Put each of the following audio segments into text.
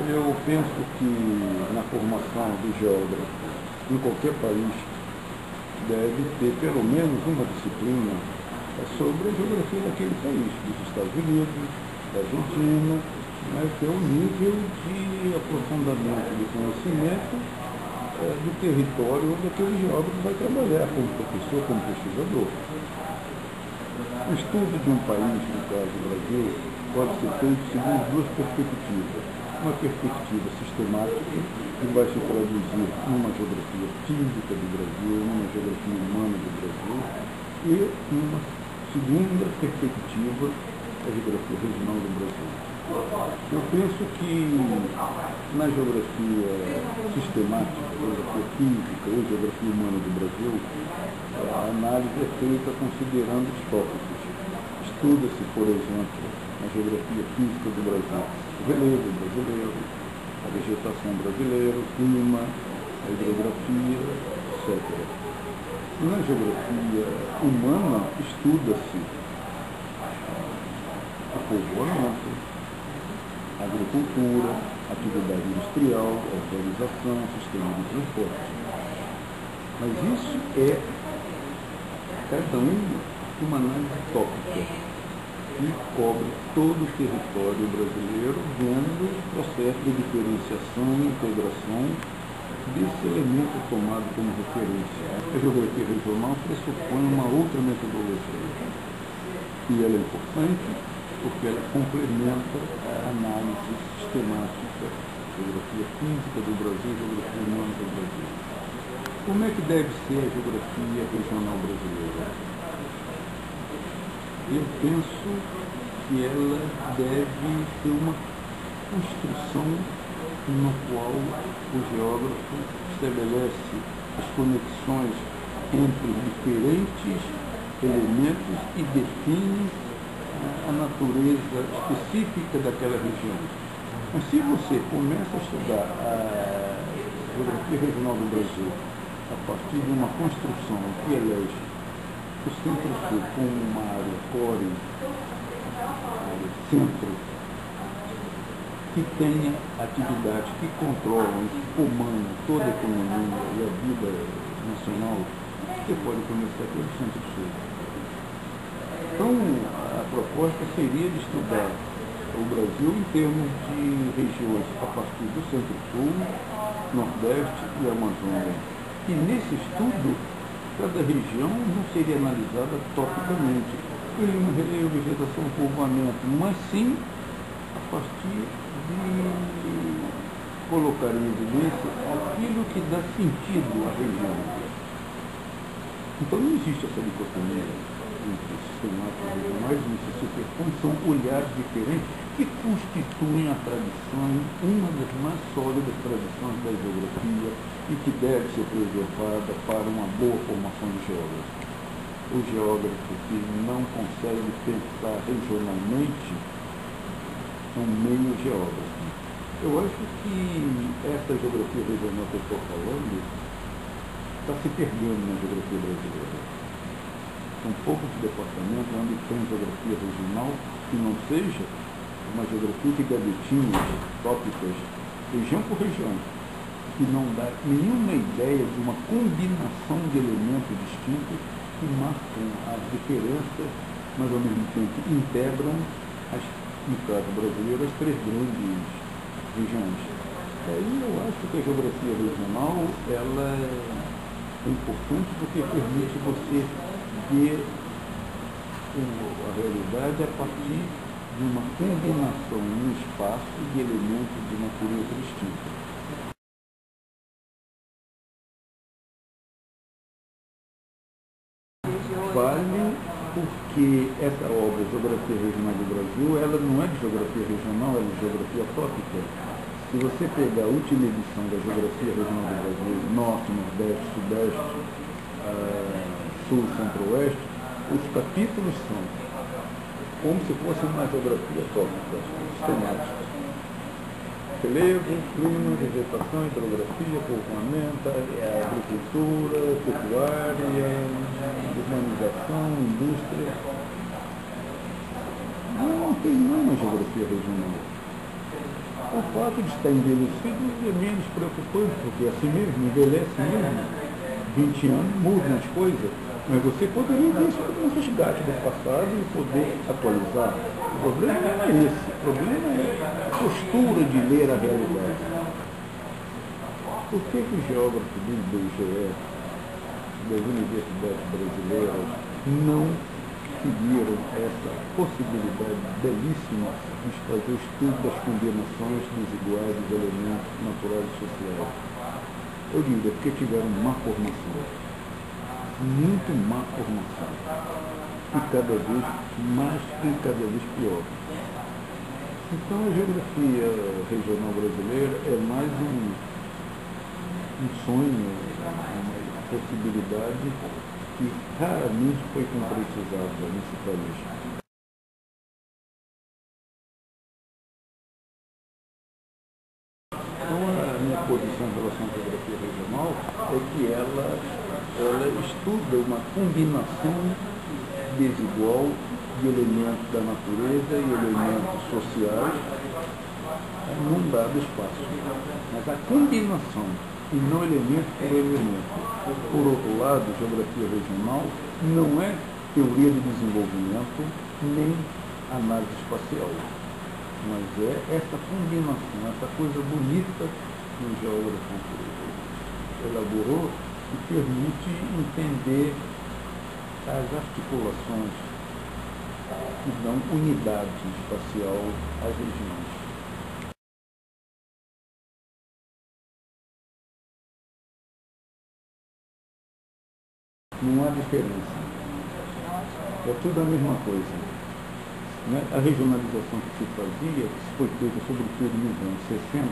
Eu penso que na formação do geógrafo em qualquer país deve ter pelo menos uma disciplina sobre a geografia daquele país, dos Estados Unidos, da Argentina, né, que é o nível de aprofundamento de conhecimento do território onde aquele geógrafo vai trabalhar como professor, como pesquisador. O estudo de um país, no caso do Brasil, pode ser feito segundo duas perspectivas. Uma perspectiva sistemática, que vai se traduzir numa geografia física do Brasil, numa geografia humana do Brasil, e uma segunda perspectiva, a geografia regional do Brasil. Eu penso que na geografia sistemática, geografia física ou geografia humana do Brasil, a análise é feita considerando os tópicos. Estuda-se, por exemplo, na geografia física do Brasil, o relevo brasileiro, a vegetação brasileira, o clima, a hidrografia, etc. Na geografia humana, estuda-se o povoamento, a agricultura, a atividade industrial, a urbanização, o sistema de transporte. Mas isso é, cada uma análise tópica, que cobre todo o território brasileiro, vendo o processo de diferenciação e integração desse elemento tomado como referência. A geografia regional pressupõe uma outra metodologia. E ela é importante porque ela complementa a análise sistemática da geografia física do Brasil e geografia humana do Brasil. Como é que deve ser a geografia regional brasileira? Eu penso que ela deve ter uma construção na qual o geógrafo estabelece as conexões entre os diferentes elementos e define a natureza específica daquela região. Mas se você começa a estudar a geografia regional do Brasil a partir de uma construção que elege o Centro-Sul como uma área core, área centro, que tenha atividades que controlam, que comandam toda a economia e a vida nacional, você pode começar pelo Centro-Sul. Então, a proposta seria de estudar o Brasil em termos de regiões a partir do Centro-Sul, Nordeste e Amazônia. E nesse estudo, cada região não seria analisada topicamente, clima, relevo, vegetação, povoamento, mas sim a partir de colocar em evidência aquilo que dá sentido à região. Então não existe essa dicotomia entre sistemáticos e regionais, se superpõem, são olhares diferentes que constituem a tradição, uma das mais sólidas tradições da geografia e que deve ser preservada para uma boa formação de geógrafo. O geógrafo que não consegue pensar regionalmente é um meio geógrafo. Eu acho que essa geografia regional que eu estou falando está se perdendo na geografia brasileira. São poucos departamentos onde tem geografia regional que não seja uma geografia de gavetinhas tópicas, região por região, que não dá nenhuma ideia de uma combinação de elementos distintos que marcam as diferenças, mas ao mesmo tempo integram, no caso brasileiro, as três grandes regiões. Aí eu acho que a geografia regional ela é importante porque permite você ver a realidade a partir de uma combinação no espaço de elementos de natureza distinta. Vale porque essa obra, Geografia Regional do Brasil, ela não é de geografia regional, ela é de geografia tópica. Se você pegar a última edição da Geografia Regional do Brasil, Norte, Nordeste, Sudeste, Sul, Centro-Oeste, os capítulos são como se fosse uma geografia tópica, sistemática. Relevo, clima, vegetação, hidrografia, povoamento, agricultura, pecuária, urbanização, indústria. Não tem uma geografia regional. O fato de estar envelhecido é menos preocupante, porque assim mesmo, envelhece mesmo. 20 anos mudam as coisas, mas você poderia ver isso como um resgate do passado e poder atualizar. O problema não é esse, o problema é a postura de ler a realidade. Por que os geógrafos do IBGE, das universidades brasileiras, não seguiram essa possibilidade belíssima de fazer o estudo das combinações desiguais dos elementos naturais e sociais? Eu digo, é porque tiveram má formação, muito má formação, e cada vez mais e cada vez pior. Então a geografia regional brasileira é mais um sonho, uma possibilidade que raramente foi concretizada nesse país. Então, a minha posição em relação à geografia regional é que ela estuda uma combinação desigual de elementos da natureza e elementos sociais num dado espaço. Mas a combinação, e não elemento por elemento. Por outro lado, geografia regional não é teoria de desenvolvimento, nem análise espacial. Mas é essa combinação, essa coisa bonita que o geógrafo elaborou que permite entender as articulações que dão unidade espacial às regiões. Não há diferença. É tudo a mesma coisa. Né? A regionalização que se fazia, que foi feita sobretudo nos anos 60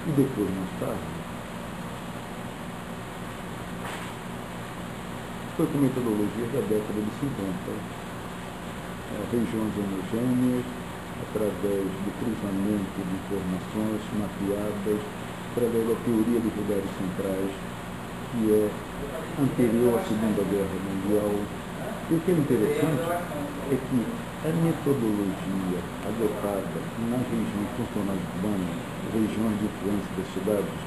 e depois mais tarde, foi com metodologia da década de 50. Regiões homogêneas, através do cruzamento de informações mapeadas, através da teoria dos lugares centrais, que é anterior à Segunda Guerra Mundial. E o que é interessante é que a metodologia adotada nas regiões funcionais urbanas, regiões de influência das cidades,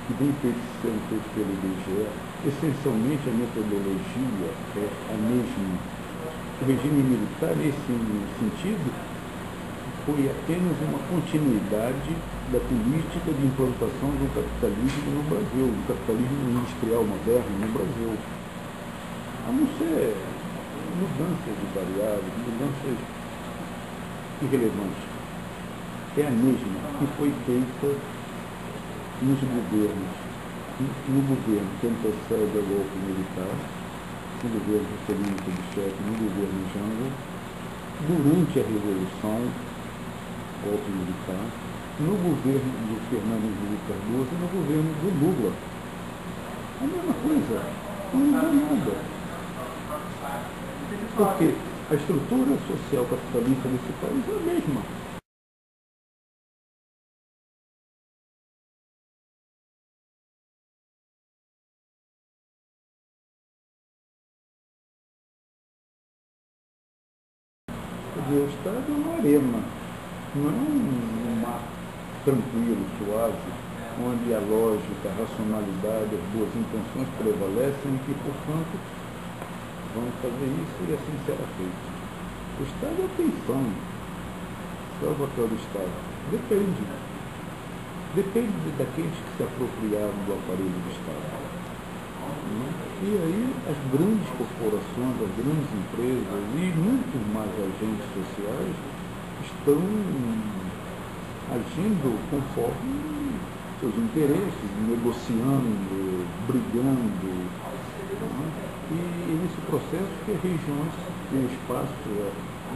que vem sendo feito pelo IBGE, essencialmente a metodologia é a mesma. O regime militar, nesse sentido, foi apenas uma continuidade da política de implantação do capitalismo no Brasil, do capitalismo industrial moderno no Brasil. A não ser mudanças de variáveis, mudanças irrelevantes. É a mesma que foi feita nos governos, no governo que antecede ao golpe militar, no governo Juscelino Kubitschek, no governo Jango, durante a Revolução, golpe militar, no governo de Fernando Henrique Cardoso e no governo do Lula. A mesma coisa, não mudou nada. Porque a estrutura social capitalista desse país é a mesma. O Estado é uma arena, não é um mar tranquilo, suave, onde a lógica, a racionalidade, as boas intenções prevalecem e que, portanto, vamos fazer isso e assim será feito. O Estado é atenção. Qual é o papel do Estado? Depende. Depende daqueles que se apropriaram do aparelho do Estado. E aí as grandes corporações, as grandes empresas e muitos mais agentes sociais estão agindo conforme seus interesses, negociando, brigando. Né? E nesse processo que as regiões têm espaço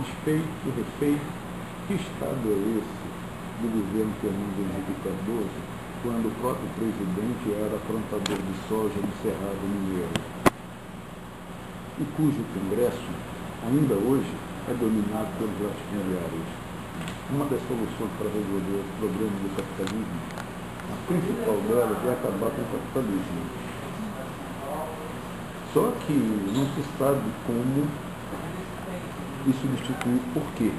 desfeito, refeito. Que Estado é esse do governo Fernando Henrique Cardoso, quando o próprio presidente era plantador de soja no Cerrado Mineiro, e cujo Congresso, ainda hoje, é dominado pelos latifundiários. Uma das soluções para resolver o problema do capitalismo, a principal delas é acabar com o capitalismo. Só que não se sabe como e substituir por quê.